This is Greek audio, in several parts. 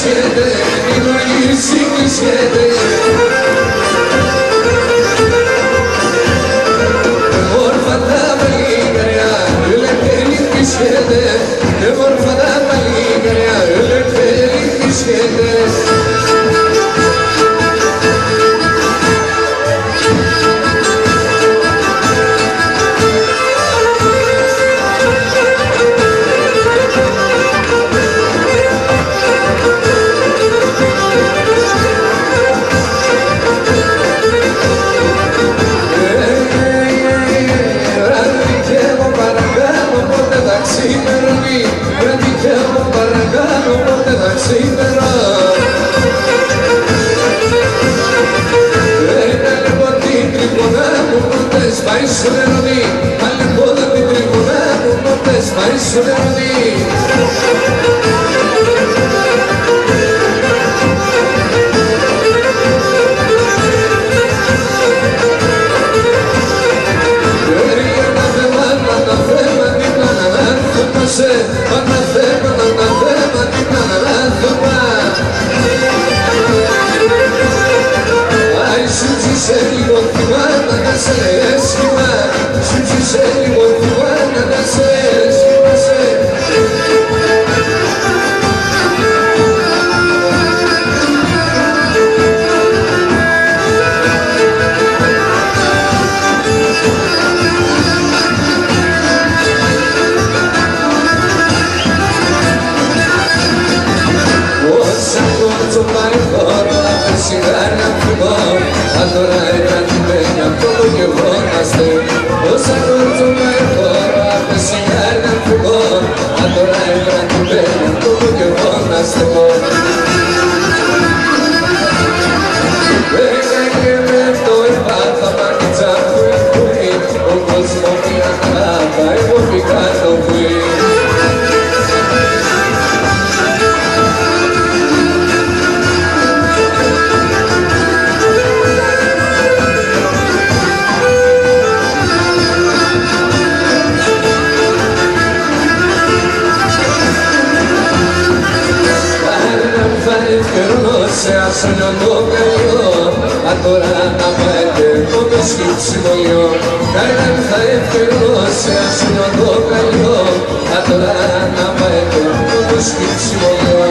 κλεισιέται, η νοήση κλεισιέται. Μόρφα τα παλίκαρια, ελευθερή κλεισιέται, μόρφα τα παλίκαρια, ελευθερή κλεισιέται. Πάει στο νεροδί, άλλη πόδα την τριγωνά μου μότες, πάει στο νεροδί. Τα θέματα, τα θέματα, δίπλα να έρθουμε σε, τα θέματα, δίπλα να έρθουμε. Άι σου ζήσε λίγο θυμάτα να σε έσχημα, σου ζήσε λίγο θυμάτα να σε έσχημασε. Όσα κότσο πάει χώρο, απ' σιγάρια φυγώ, τώρα ήταν την πένια από το κι εγώ να στέ. Όσα κότσο πάει χώρο, απ' σιγάρια φυγώ, τώρα ήταν την πένια από το κι εγώ να στεγώ. Έκα και με το επάθα μανιτσα φουι, ο κόσμο πήρα χάπα, εγώ πήγα το φουι. Σε άσωνο το καλιό, τώρα να πάτε το σκύψιμολιό. Κάραν θα έφερνω σε άσωνο το καλιό, τώρα να πάτε το σκύψιμολιό.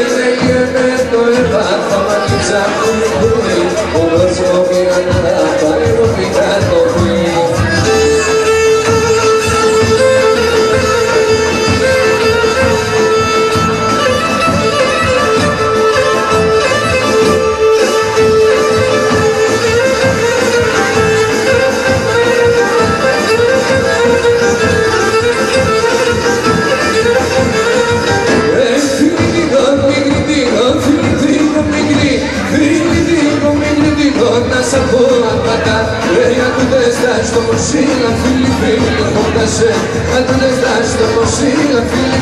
Είναι και με το επάθα μανιτσα φουι, ο κόσμο πήρα να πάει, εγώ πήγα το φουι. Να σ' πω απατά, αν του δεν στάς το μοσίλα, φίλοι, φίλοι, χώντασε. Αν του δεν στάς το μοσίλα, φίλοι,